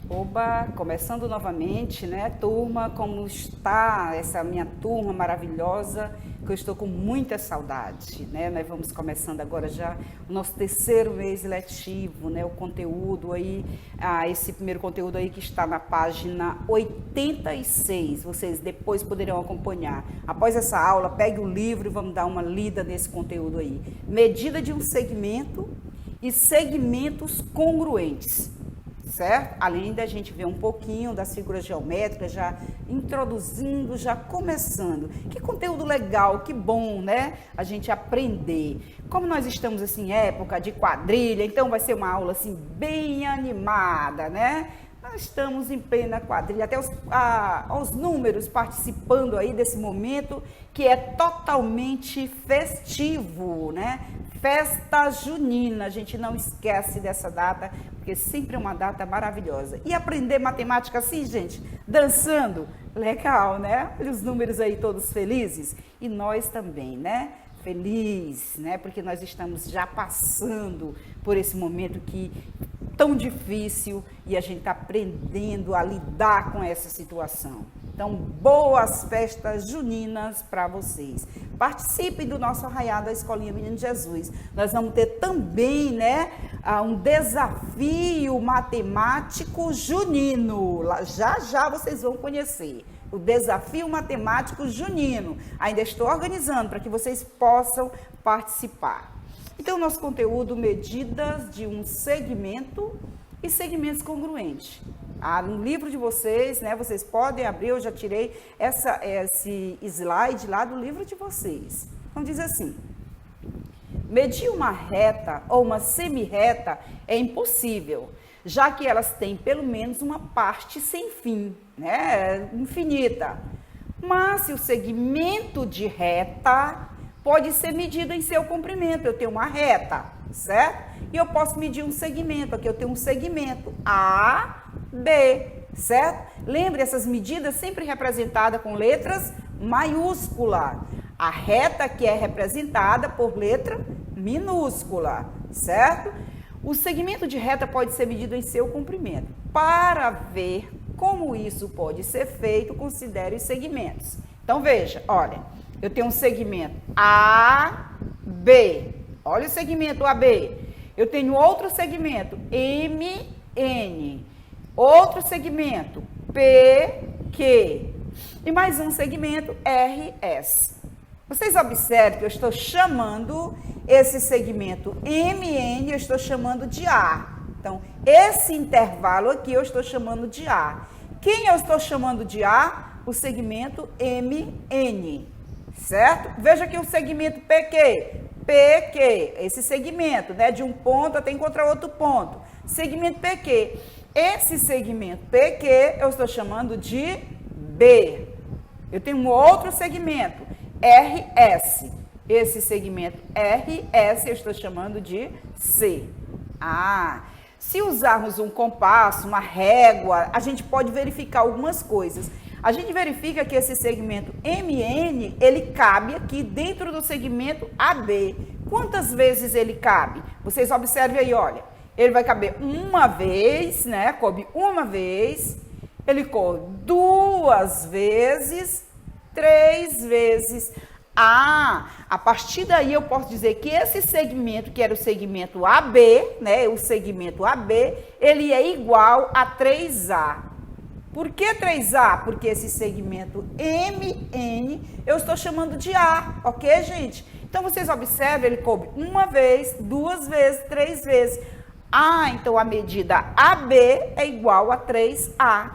Oba, começando novamente, né, turma? Como está essa minha turma maravilhosa, que eu estou com muita saudade, né? Nós vamos começando agora já o nosso terceiro mês letivo, né? O conteúdo aí, esse primeiro conteúdo aí que está na página 86, vocês depois poderão acompanhar. Após essa aula, pegue o livro e vamos dar uma lida nesse conteúdo aí. Medida de um segmento e segmentos congruentes. Certo? Além da gente ver um pouquinho das figuras geométricas, já introduzindo, já começando. Que conteúdo legal, que bom, né? A gente aprender. Como nós estamos assim, em época de quadrilha, então vai ser uma aula assim bem animada, né? Nós estamos em plena quadrilha, até os números participando aí desse momento que é totalmente festivo, né? Festa junina, a gente não esquece dessa data, porque sempre é uma data maravilhosa. E aprender matemática assim, gente, dançando, legal, né? Olha os números aí todos felizes. E nós também, né? Feliz, né? Porque nós estamos já passando por esse momento que tão difícil e a gente está aprendendo a lidar com essa situação. Então, boas festas juninas para vocês. Participem do nosso arraiado da Escolinha Menino Jesus. Nós vamos ter também, né, um desafio matemático junino. Já já vocês vão conhecer o desafio matemático junino. Ainda estou organizando para que vocês possam participar. Então, nosso conteúdo, medidas de um segmento e segmentos congruentes. No livro de vocês, né, vocês podem abrir, eu já tirei esse slide lá do livro de vocês. Então, diz assim: medir uma reta ou uma semi-reta é impossível, já que elas têm pelo menos uma parte sem fim, né, infinita. Mas se o segmento de reta pode ser medido em seu comprimento, eu tenho uma reta, certo? E eu posso medir um segmento, aqui eu tenho um segmento A, B, certo? Lembre, essas medidas sempre representadas com letras maiúsculas. A reta que é representada por letra minúscula, certo? O segmento de reta pode ser medido em seu comprimento. Para ver como isso pode ser feito, considere os segmentos. Então, veja, olha, eu tenho um segmento AB. Olha o segmento AB. Eu tenho outro segmento MN. Outro segmento PQ. E mais um segmento RS. Vocês observam que eu estou chamando esse segmento MN, eu estou chamando de A. Então, esse intervalo aqui eu estou chamando de A. Quem eu estou chamando de A? O segmento MN. Certo? Veja aqui o segmento PQ. PQ, esse segmento, né, de um ponto até encontrar outro ponto. Segmento PQ. Esse segmento PQ eu estou chamando de B. Eu tenho um outro segmento, RS. Esse segmento RS eu estou chamando de C. Se usarmos um compasso, uma régua, a gente pode verificar algumas coisas. A gente verifica que esse segmento MN, ele cabe aqui dentro do segmento AB. Quantas vezes ele cabe? Vocês observem aí, olha. Ele vai caber uma vez, né? Coube uma vez. Ele coube duas vezes, três vezes. A partir daí eu posso dizer que esse segmento, que era o segmento AB, né? O segmento AB, ele é igual a 3A. Por que 3A? Porque esse segmento MN eu estou chamando de A, ok, gente? Então, vocês observam, ele coube uma vez, duas vezes, três vezes. Então a medida AB é igual a 3A.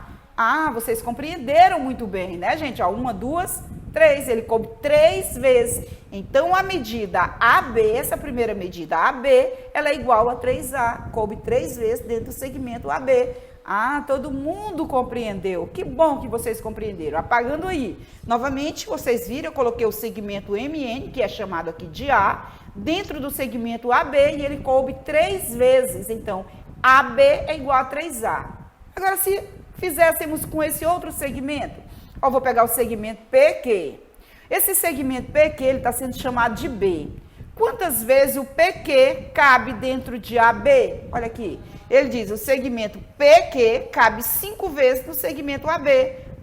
Vocês compreenderam muito bem, né, gente? Uma, duas, três, ele coube três vezes. Então, a medida AB, essa primeira medida AB, ela é igual a 3A. Coube três vezes dentro do segmento AB. Todo mundo compreendeu. Que bom que vocês compreenderam. Apagando aí. Novamente, vocês viram, eu coloquei o segmento MN, que é chamado aqui de A, dentro do segmento AB, e ele coube três vezes. Então, AB é igual a 3A. Agora, se fizéssemos com esse outro segmento, eu vou pegar o segmento PQ. Esse segmento PQ, ele está sendo chamado de B. Quantas vezes o PQ cabe dentro de AB? Olha aqui. ele diz, o segmento PQ cabe 5 vezes no segmento AB.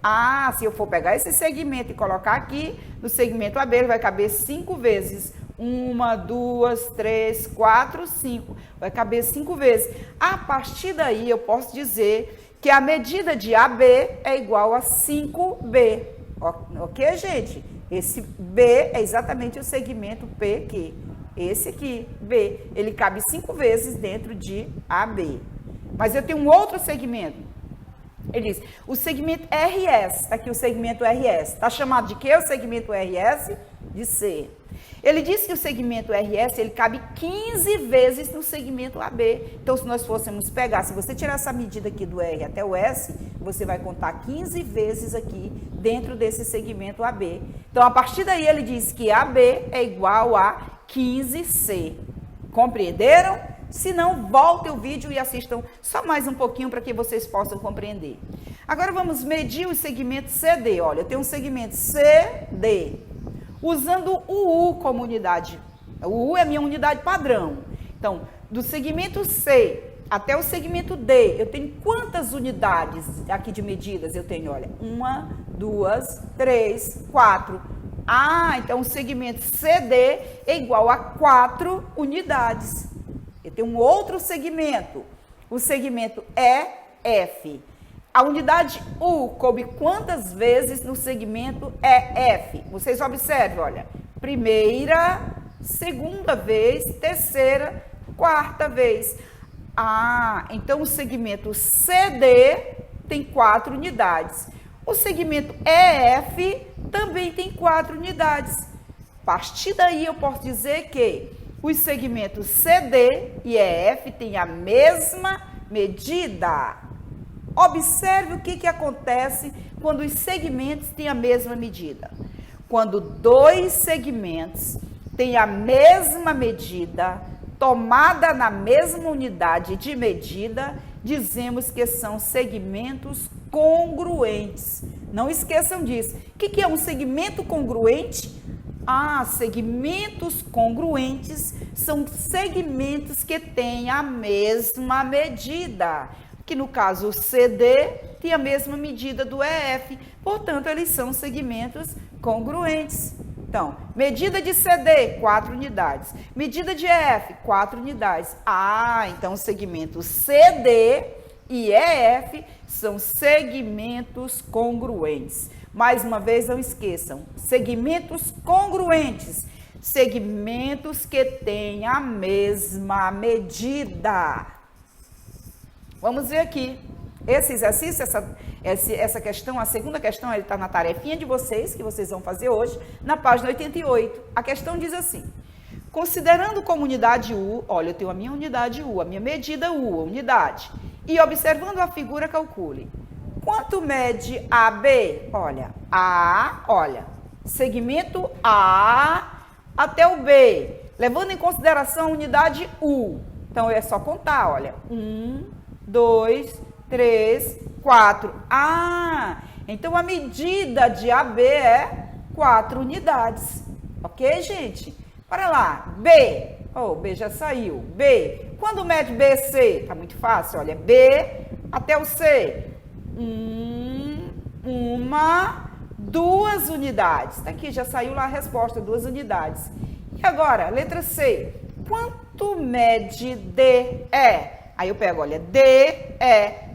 Ah, se eu for pegar esse segmento e colocar aqui no segmento AB, ele vai caber 5 vezes. 1, 2, 3, 4, 5. Vai caber 5 vezes. A partir daí, eu posso dizer que a medida de AB é igual a 5B. Ok, gente? Esse B é exatamente o segmento PQ. Esse aqui, B, ele cabe 5 vezes dentro de AB. Mas eu tenho um outro segmento. Ele diz, o segmento RS, está aqui o segmento RS. Está chamado de quê o segmento RS? De C. Ele diz que o segmento RS, ele cabe 15 vezes no segmento AB. Então, se nós fôssemos pegar, se você tirar essa medida aqui do R até o S, você vai contar 15 vezes aqui dentro desse segmento AB. Então, a partir daí, ele diz que AB é igual a 15C. Compreenderam? Se não, voltem o vídeo e assistam só mais um pouquinho para que vocês possam compreender. Agora, vamos medir o segmento CD. Olha, eu tenho um segmento CD. Usando o U como unidade. O U é a minha unidade padrão. Então, do segmento C até o segmento D, eu tenho quantas unidades aqui de medidas? Eu tenho, olha, 1, 2, 3, 4. Ah, então o segmento CD é igual a 4 unidades. Eu tenho um outro segmento, o segmento EF. A unidade U coube quantas vezes no segmento EF? Vocês observem, olha, primeira, segunda vez, terceira, quarta vez. Ah, então o segmento CD tem 4 unidades. O segmento EF também tem 4 unidades. A partir daí eu posso dizer que os segmentos CD e EF têm a mesma medida. Observe o que acontece quando os segmentos têm a mesma medida. Quando 2 segmentos têm a mesma medida, tomada na mesma unidade de medida, dizemos que são segmentos congruentes. Não esqueçam disso. O que é um segmento congruente? Ah, segmentos congruentes são segmentos que têm a mesma medida. Que no caso o CD tem a mesma medida do EF, portanto, eles são segmentos congruentes. Então, medida de CD, 4 unidades. Medida de EF, 4 unidades. Ah, então segmentos CD e EF são segmentos congruentes. Mais uma vez, não esqueçam, segmentos congruentes, segmentos que têm a mesma medida. Vamos ver aqui. Esse exercício, essa questão, a segunda questão, ele está na tarefinha de vocês, que vocês vão fazer hoje, na página 88. A questão diz assim, considerando como unidade U, olha, eu tenho a minha unidade U, a minha medida U, a unidade, e observando a figura, calcule. Quanto mede AB? Olha, segmento A até o B, levando em consideração a unidade U. Então, é só contar, olha, 1, 2, 3, 4. Ah, então a medida de AB é 4 unidades. Ok, gente? Para lá, B. Oh, B já saiu. B. Quando mede BC? Tá muito fácil, olha, B até o C. 2 unidades. Tá aqui, já saiu lá a resposta, 2 unidades. E agora, letra C. Quanto mede DE? Aí eu pego, olha, DE.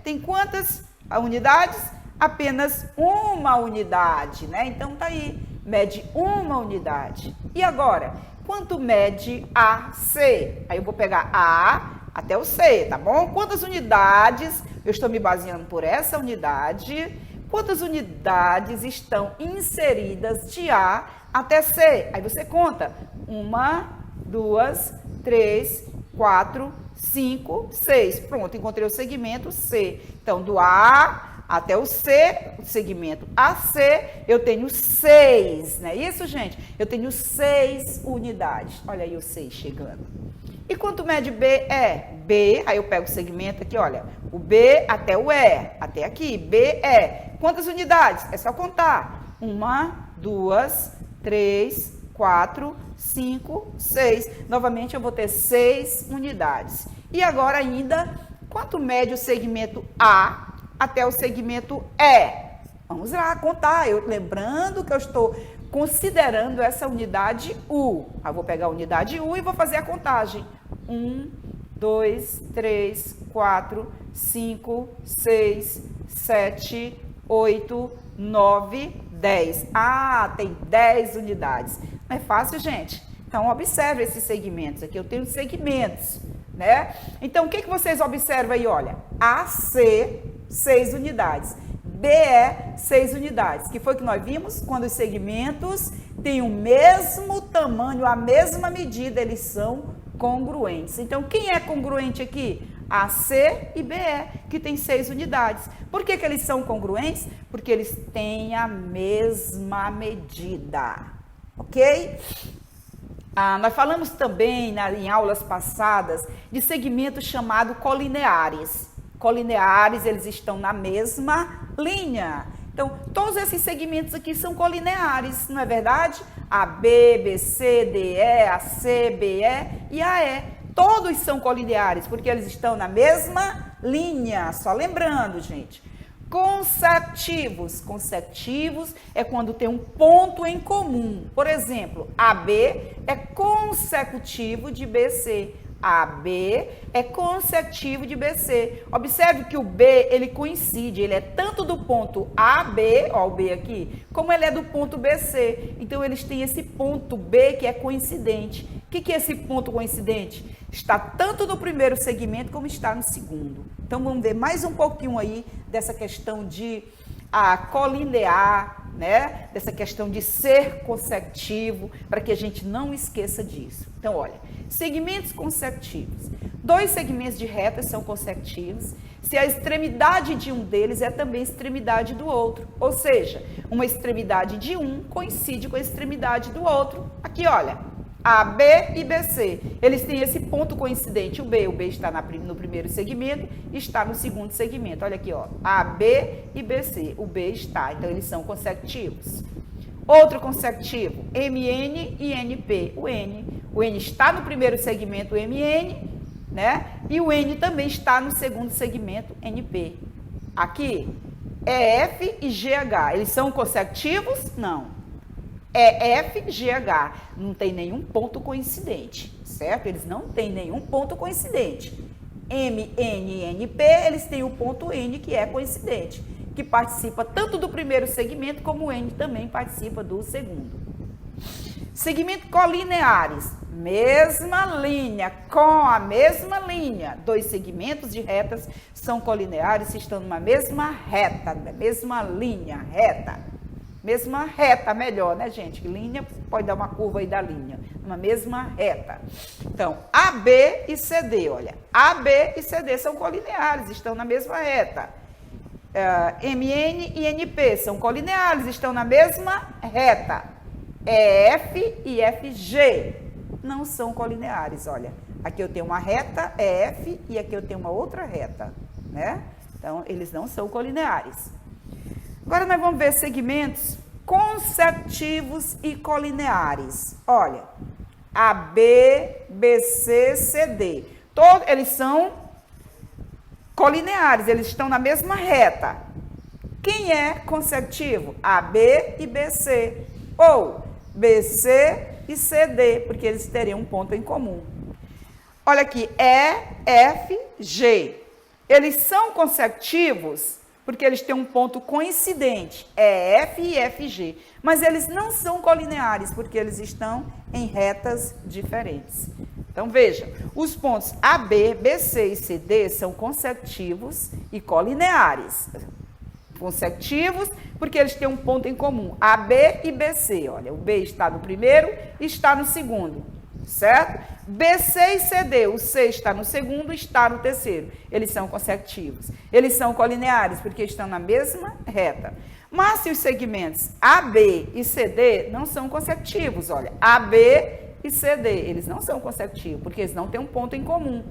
Tem quantas unidades? Apenas 1 unidade, né? Então tá aí, mede 1 unidade. E agora, quanto mede AC? Aí eu vou pegar A até o C, tá bom? Quantas unidades? Eu estou me baseando por essa unidade. Quantas unidades estão inseridas de A até C? Aí você conta. 1, 2, 3, 4, 5, 6. Pronto, encontrei o segmento C. Então, do A até o C, o segmento AC, eu tenho 6, não é isso, gente? Eu tenho 6 unidades. Olha aí o 6 chegando. E quanto mede BE? B, aí eu pego o segmento aqui, olha, o B até o E, até aqui, BE. Quantas unidades? É só contar. 1, 2, 3, 4, 5, 6. Novamente eu vou ter 6 unidades. E agora ainda, quanto mede o segmento A até o segmento E? Vamos lá contar, lembrando que eu estou considerando essa unidade U. Eu vou pegar a unidade U e vou fazer a contagem. 1, 2, 3, 4, 5, 6, 7, 8, 9, 10. Ah, tem 10 unidades. Não é fácil, gente? Então, observe esses segmentos. Aqui eu tenho segmentos, né? Então, o que vocês observam aí? Olha, AC, 6 unidades. BE, 6 unidades. Que foi que nós vimos? Quando os segmentos têm o mesmo tamanho, a mesma medida, eles são congruentes. Então, quem é congruente aqui? AC e BE, que tem 6 unidades. Por que eles são congruentes? Porque eles têm a mesma medida, ok? Nós falamos também em aulas passadas de segmentos chamados colineares. Colineares, eles estão na mesma linha. Então, todos esses segmentos aqui são colineares, não é verdade? AB, BC, DE, AC, BE e AE. Todos são colineares, porque eles estão na mesma linha. Só lembrando, gente. Consecutivos. Consecutivos é quando tem um ponto em comum. Por exemplo, AB é consecutivo de BC. AB é consecutivo de BC. Observe que o B, ele coincide, ele é tanto do ponto AB, ó o B aqui, como ele é do ponto BC. Então, eles têm esse ponto B que é coincidente. O que é esse ponto coincidente? Está tanto no primeiro segmento como está no segundo. Então, vamos ver mais um pouquinho aí dessa questão de colinear, né? Dessa questão de ser consecutivo, para que a gente não esqueça disso. Então, olha, segmentos consecutivos. 2 segmentos de retas são consecutivos se a extremidade de um deles é também a extremidade do outro. Ou seja, uma extremidade de um coincide com a extremidade do outro. Aqui, olha, AB e BC. Eles têm esse ponto coincidente, o B está no primeiro segmento e está no segundo segmento. Olha aqui, ó, AB e BC. O B está, então eles são consecutivos. Outro consecutivo, MN e NP. O N está no primeiro segmento, o MN, né? E o N também está no segundo segmento, NP. Aqui, EF e GH. Eles são consecutivos? Não. EF, GH. Não tem nenhum ponto coincidente, certo? Eles não têm nenhum ponto coincidente. MN e NP, eles têm o ponto N, que é coincidente, que participa tanto do primeiro segmento, como o N também participa do segundo. Segmentos colineares, mesma linha, com a mesma linha. 2 segmentos de retas são colineares se estão numa mesma reta, mesma linha, reta. Mesma reta, melhor, né, gente? Linha, pode dar uma curva aí da linha. Uma mesma reta. Então, AB e CD, olha. AB e CD são colineares, estão na mesma reta. MN e NP são colineares, estão na mesma reta. EF e FG não são colineares, olha. Aqui eu tenho uma reta, EF, e aqui eu tenho uma outra reta, né? Então, eles não são colineares. Agora, nós vamos ver segmentos consecutivos e colineares. Olha, AB, BC, CD. Eles são colineares, eles estão na mesma reta. Quem é consecutivo? AB e BC. Ou BC e CD, porque eles teriam um ponto em comum. Olha aqui, E, F, G. Eles são consecutivos porque eles têm um ponto coincidente, EF e FG. Mas eles não são colineares, porque eles estão em retas diferentes. Então, vejam, os pontos AB, BC e CD são consecutivos e colineares. Consecutivos, porque eles têm um ponto em comum, AB e BC. Olha, o B está no primeiro e está no segundo, certo? BC e CD, o C está no segundo e está no terceiro. Eles são consecutivos. Eles são colineares, porque estão na mesma reta. Mas se os segmentos AB e CD não são consecutivos, olha, AB e CD, eles não são consecutivos, porque eles não têm um ponto em comum.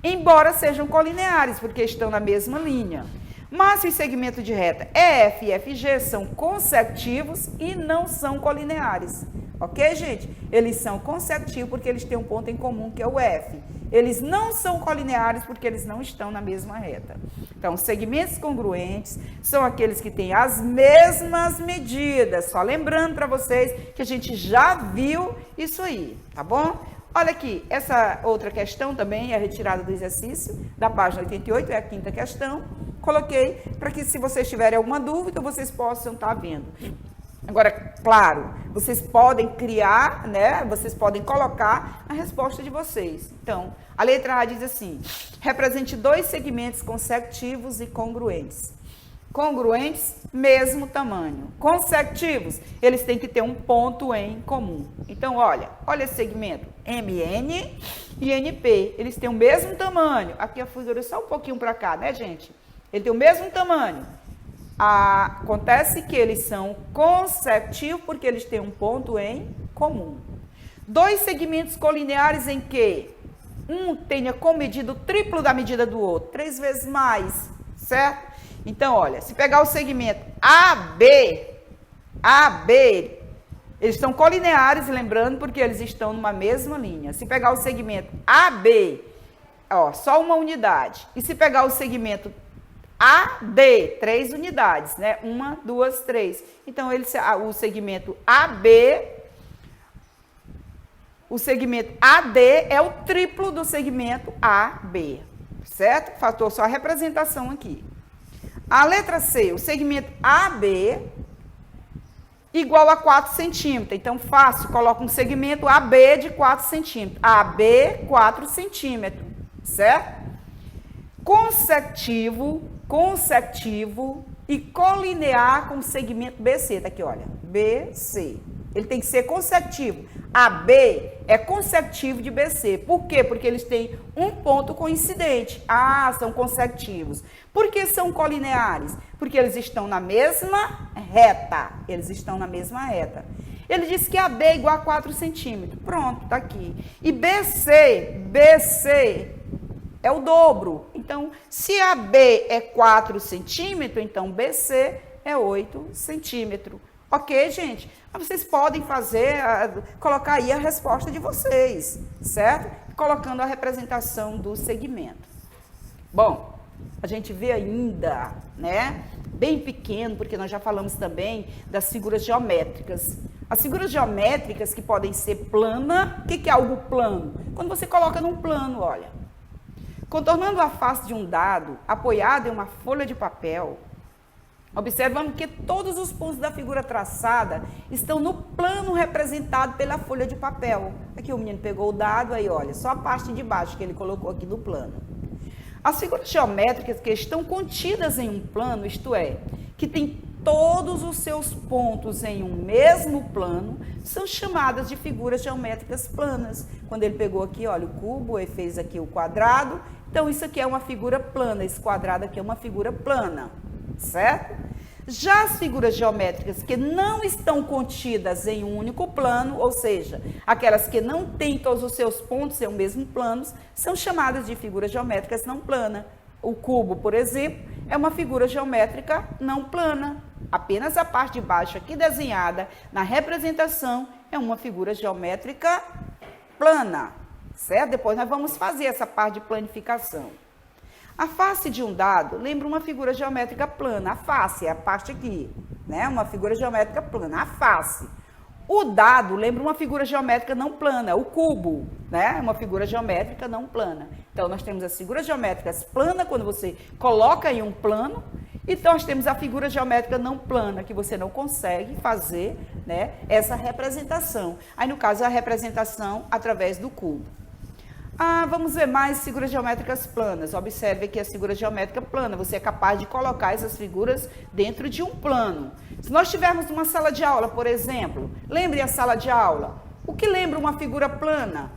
Embora sejam colineares, porque estão na mesma linha. Mas se os segmentos de reta EF e FG são consecutivos e não são colineares. Ok, gente? Eles são consecutivos porque eles têm um ponto em comum, que é o F. Eles não são colineares porque eles não estão na mesma reta. Então, segmentos congruentes são aqueles que têm as mesmas medidas. Só lembrando para vocês que a gente já viu isso aí, tá bom? Olha aqui, essa outra questão também é retirada do exercício, da página 88, é a quinta questão. Coloquei para que, se vocês tiverem alguma dúvida, vocês possam estar vendo. Agora, claro, vocês podem criar, né? Vocês podem colocar a resposta de vocês. Então, a letra A diz assim: represente dois segmentos consecutivos e congruentes. Congruentes, mesmo tamanho. Consecutivos, eles têm que ter um ponto em comum. Então, olha esse segmento, MN e NP, eles têm o mesmo tamanho. Aqui a figura é só um pouquinho para cá, né, gente? Ele tem o mesmo tamanho. Acontece que eles são consecutivos porque eles têm um ponto em comum. Dois segmentos colineares em que um tenha comedido o triplo da medida do outro, 3 vezes mais, certo? Então, olha, se pegar o segmento AB, eles estão colineares, lembrando, porque eles estão numa mesma linha. Se pegar o segmento AB, ó, só uma unidade. E se pegar o segmento AD, 3 unidades, né? 1, 2, 3. Então, o segmento AB, o segmento AD é o triplo do segmento AB, certo? Faltou só a representação aqui. A letra C, o segmento AB igual a 4 centímetros. Então, fácil, coloca um segmento AB de 4 centímetros. AB, 4 centímetros, certo? Consecutivo e colinear com o segmento BC. Tá aqui, olha, BC. Ele tem que ser consecutivo. AB é consecutivo de BC. Por quê? Porque eles têm um ponto coincidente. São consecutivos. Por que são colineares? Porque eles estão na mesma reta. Ele disse que AB é igual a 4 centímetros. Pronto, tá aqui. E BC é o dobro. Então, se AB é 4 centímetros, então BC é 8 centímetros. Ok, gente? Mas vocês podem colocar aí a resposta de vocês, certo? Colocando a representação do segmento. Bom, a gente vê ainda, né? Bem pequeno, porque nós já falamos também das figuras geométricas. As figuras geométricas que podem ser plana. O que é algo plano? Quando você coloca num plano, olha. Contornando a face de um dado apoiado em uma folha de papel, observamos que todos os pontos da figura traçada estão no plano representado pela folha de papel. Aqui o menino pegou o dado, aí olha, só a parte de baixo que ele colocou aqui no plano. As figuras geométricas que estão contidas em um plano, isto é, que tem todos os seus pontos em um mesmo plano, são chamadas de figuras geométricas planas. Quando ele pegou aqui, olha, o cubo, ele fez aqui o quadrado, então isso aqui é uma figura plana, esse quadrado aqui é uma figura plana, certo? Já as figuras geométricas que não estão contidas em um único plano, ou seja, aquelas que não têm todos os seus pontos em um mesmo plano, são chamadas de figuras geométricas não planas. O cubo, por exemplo, é uma figura geométrica não plana. Apenas a parte de baixo aqui desenhada na representação é uma figura geométrica plana, certo? Depois nós vamos fazer essa parte de planificação. A face de um dado lembra uma figura geométrica plana. A face é a parte aqui, né? Uma figura geométrica plana, a face. O dado lembra uma figura geométrica não plana, o cubo, né? Uma figura geométrica não plana. Então, nós temos as figuras geométricas planas, quando você coloca em um plano, e nós temos a figura geométrica não plana, que você não consegue fazer, né, essa representação. Aí, no caso, a representação através do cubo. Vamos ver mais figuras geométricas planas. Observe que a figura geométrica plana, você é capaz de colocar essas figuras dentro de um plano. Se nós tivermos uma sala de aula, por exemplo, lembre a sala de aula. O que lembra uma figura plana?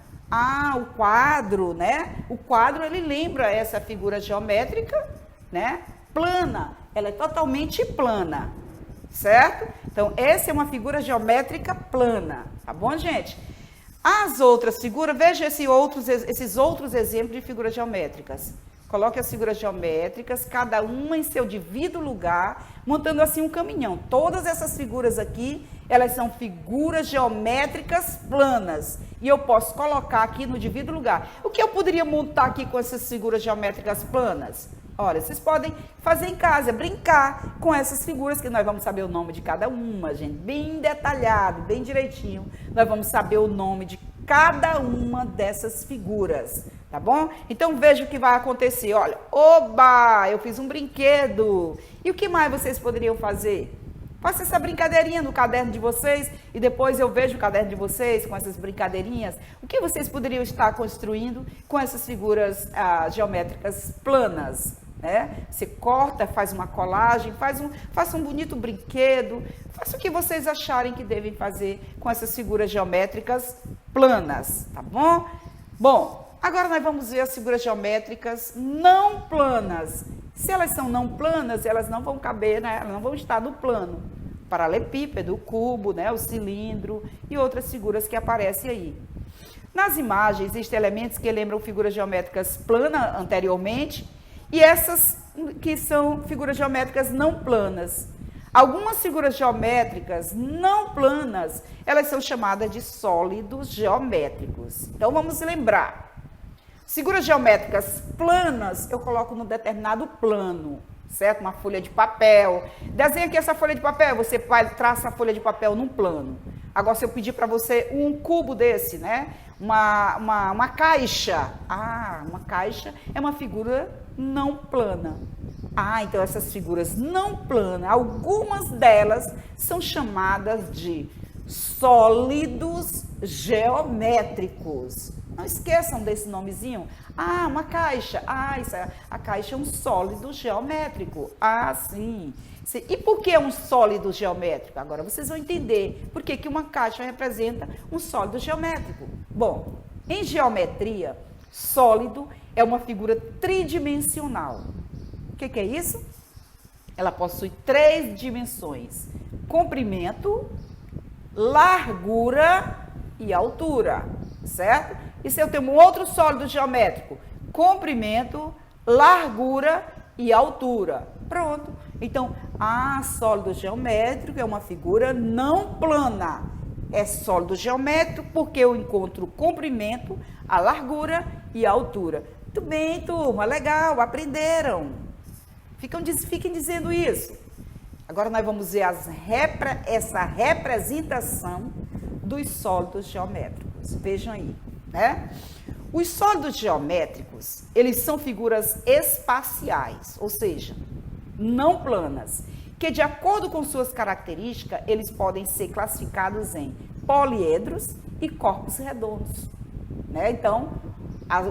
O quadro, né? O quadro, ele lembra essa figura geométrica, né? Plana. Ela é totalmente plana, certo? Então, essa é uma figura geométrica plana, tá bom, gente? As outras figuras, veja esses outros exemplos de figuras geométricas. Coloque as figuras geométricas, cada uma em seu devido lugar, montando assim um caminhão. Todas essas figuras aqui, Elas são figuras geométricas planas. E eu posso colocar aqui no devido lugar. O que eu poderia montar aqui com essas figuras geométricas planas? Olha, vocês podem fazer em casa, brincar com essas figuras, que nós vamos saber o nome de cada uma, gente, bem detalhado, bem direitinho. Nós vamos saber o nome de cada uma dessas figuras, tá bom? Então, veja o que vai acontecer. Olha, oba, eu fiz um brinquedo. E o que mais vocês poderiam fazer? Faça essa brincadeirinha no caderno de vocês e depois eu vejo o caderno de vocês com essas brincadeirinhas. O que vocês poderiam estar construindo com essas figuras geométricas planas? Né? Você corta, faz uma colagem, faça um bonito brinquedo, faça o que vocês acharem que devem fazer com essas figuras geométricas planas, tá bom? Bom, agora nós vamos ver as figuras geométricas não planas. Se elas são não planas, elas não vão caber, né? Elas não vão estar no plano. Paralelepípedo, o cubo, né? O cilindro e outras figuras que aparecem aí. Nas imagens, existem elementos que lembram figuras geométricas planas anteriormente e essas que são figuras geométricas não planas. Algumas figuras geométricas não planas, elas são chamadas de sólidos geométricos. Então, vamos lembrar. Figuras geométricas planas, eu coloco num determinado plano, certo? Uma folha de papel. Desenha aqui essa folha de papel, você traça a folha de papel num plano. Agora, se eu pedir para você um cubo desse, né? Uma caixa. Uma caixa é uma figura não plana. Então essas figuras não planas, algumas delas são chamadas de sólidos geométricos. Não esqueçam desse nomezinho. Uma caixa. A caixa é um sólido geométrico. Sim. E por que um sólido geométrico? Agora vocês vão entender por que uma caixa representa um sólido geométrico. Bom, em geometria, sólido é uma figura tridimensional. O que é isso? Ela possui 3 dimensões: comprimento, largura e altura, certo? E se eu tenho um outro sólido geométrico? Comprimento, largura e altura. Pronto. Então, sólido geométrico é uma figura não plana. É sólido geométrico porque eu encontro o comprimento, a largura e a altura. Muito bem, turma. Legal. Aprenderam. Fiquem dizendo isso. Agora nós vamos ver essa representação dos sólidos geométricos. Vejam aí, né? Os sólidos geométricos, eles são figuras espaciais, ou seja, não planas, que de acordo com suas características, eles podem ser classificados em poliedros e corpos redondos, né? Então,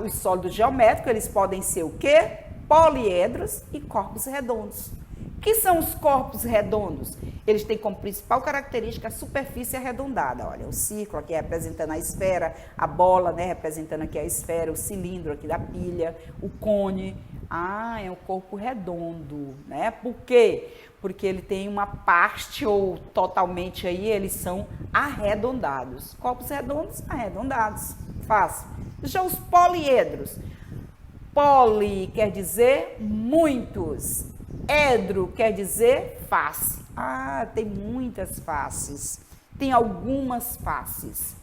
os sólidos geométricos, eles podem ser o quê? Poliedros e corpos redondos. O que são os corpos redondos? Eles têm como principal característica a superfície arredondada. Olha, o círculo aqui representando a esfera, a bola, né, representando aqui a esfera, o cilindro aqui da pilha, o cone. É um corpo redondo, né? Por quê? Porque ele tem uma parte ou totalmente aí, eles são arredondados. Corpos redondos, arredondados. Fácil. Já os poliedros. Poli quer dizer muitos. Edro quer dizer face. Tem muitas faces. Tem algumas faces.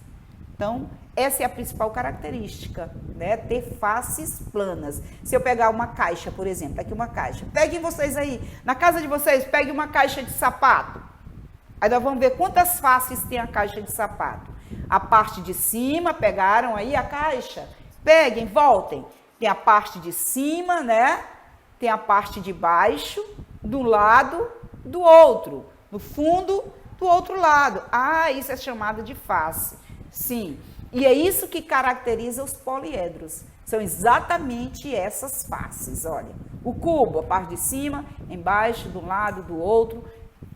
Então, essa é a principal característica, né? Ter faces planas. Se eu pegar uma caixa, por exemplo, aqui uma caixa. Peguem vocês aí, na casa de vocês, peguem uma caixa de sapato. Aí nós vamos ver quantas faces tem a caixa de sapato. A parte de cima, pegaram aí a caixa? Peguem, voltem. Tem a parte de cima, né? Tem a parte de baixo, do lado, do outro. No fundo, do outro lado. Isso é chamado de face. Sim. E é isso que caracteriza os poliedros. São exatamente essas faces. Olha, o cubo, a parte de cima, embaixo, do lado, do outro.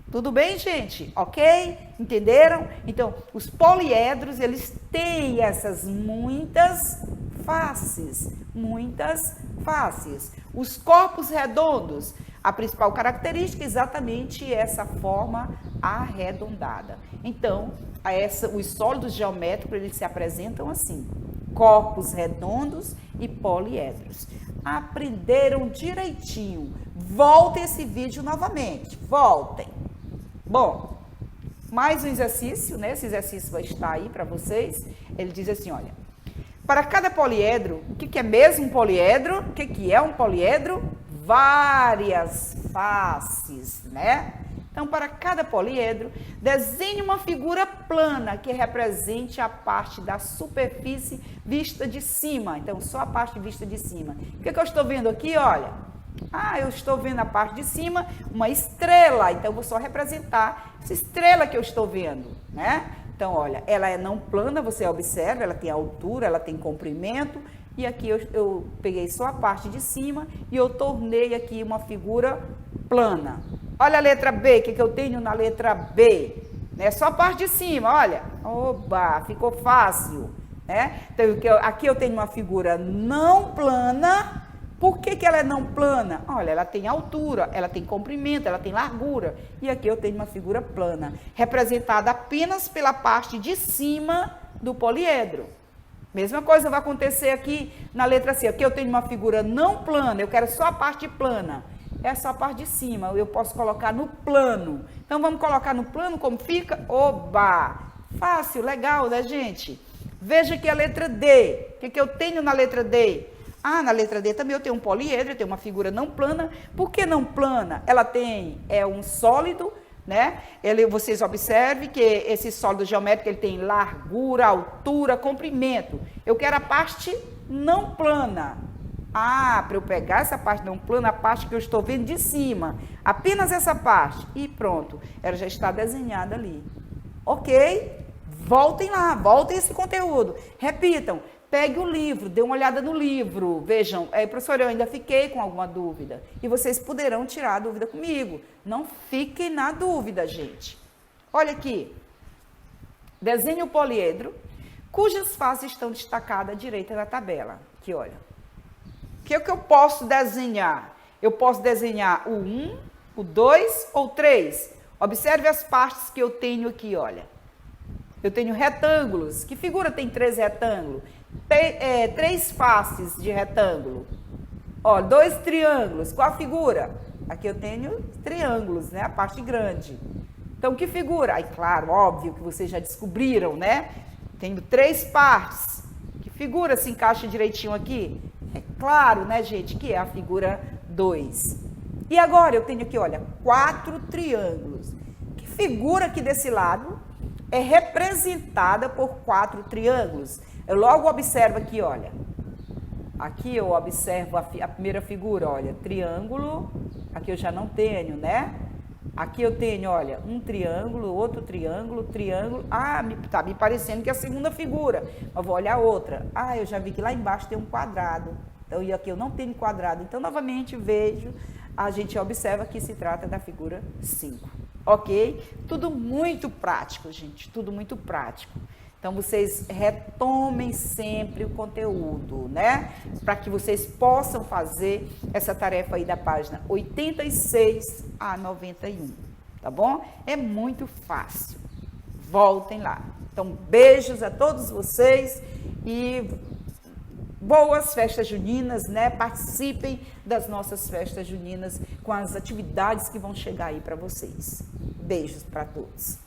Tudo bem, gente? Ok? Entenderam? Então, os poliedros, eles têm essas muitas faces. Muitas faces. Os corpos redondos, a principal característica é exatamente essa forma arredondada. Então, os sólidos geométricos, eles se apresentam assim: corpos redondos e poliedros. Aprenderam direitinho. Voltem esse vídeo novamente. Voltem. Bom, Mais um exercício, né? Esse exercício vai estar aí para vocês. Ele diz assim, olha, para cada poliedro, o que é mesmo um poliedro? O que é um poliedro? Várias faces, né? Então, para cada poliedro, desenhe uma figura plana que represente a parte da superfície vista de cima. Então, só a parte vista de cima. O que eu estou vendo aqui? Olha, eu estou vendo a parte de cima, uma estrela. Então, eu vou só representar essa estrela que eu estou vendo, né? Então, olha, ela é não plana, você observa, ela tem altura, ela tem comprimento. E aqui eu peguei só a parte de cima e eu tornei aqui uma figura plana. Olha a letra B, o que eu tenho na letra B? Né? Só a parte de cima, olha. Oba, ficou fácil. Né? Então, aqui eu tenho uma figura não plana. Por que ela é não plana? Olha, ela tem altura, ela tem comprimento, ela tem largura. E aqui eu tenho uma figura plana, representada apenas pela parte de cima do poliedro. Mesma coisa vai acontecer aqui na letra C. Aqui eu tenho uma figura não plana, eu quero só a parte plana. É só a parte de cima, eu posso colocar no plano. Então, vamos colocar no plano como fica? Oba! Fácil, legal, né, gente? Veja aqui a letra D. O que eu tenho na letra D? Na letra D também eu tenho um poliedro, eu tenho uma figura não plana. Por que não plana? Ela tem um sólido, né? Vocês observem que esse sólido geométrico ele tem largura, altura, comprimento. Eu quero a parte não plana. Para eu pegar essa parte não plana, a parte que eu estou vendo de cima, apenas essa parte, e pronto, ela já está desenhada ali. Ok? Voltem lá, voltem esse conteúdo, repitam, pegue o livro, dê uma olhada no livro, vejam, professora, eu ainda fiquei com alguma dúvida, e vocês poderão tirar a dúvida comigo, não fiquem na dúvida, gente. Olha aqui, desenhe o poliedro, cujas faces estão destacadas à direita da tabela, aqui, olha. O que eu posso desenhar? Eu posso desenhar o 1, o 2 ou 3. Observe as partes que eu tenho aqui, olha. Eu tenho retângulos. Que figura tem 3 retângulos? 3 faces de retângulo. Ó, 2 triângulos. Qual a figura? Aqui eu tenho triângulos, né? A parte grande. Então, que figura? Aí, claro, óbvio que vocês já descobriram, né? Tenho 3 partes. Que figura se encaixa direitinho aqui? É claro, né, gente, que é a figura 2. E agora eu tenho aqui, olha, 4 triângulos. Que figura aqui desse lado é representada por 4 triângulos? Eu logo observo aqui, olha. Aqui eu observo a primeira figura, olha, triângulo. Aqui eu já não tenho, né? Aqui eu tenho, olha, um triângulo, outro triângulo, triângulo. Tá me parecendo que é a segunda figura. Mas vou olhar outra. Eu já vi que lá embaixo tem um quadrado. Então, e aqui eu não tenho quadrado. Então, novamente, vejo, a gente observa que se trata da figura 5. Ok? Tudo muito prático, gente. Tudo muito prático. Então, vocês retomem sempre o conteúdo, né? Para que vocês possam fazer essa tarefa aí da página 86 a 91, tá bom? É muito fácil. Voltem lá. Então, beijos a todos vocês e boas festas juninas, né? Participem das nossas festas juninas com as atividades que vão chegar aí para vocês. Beijos para todos.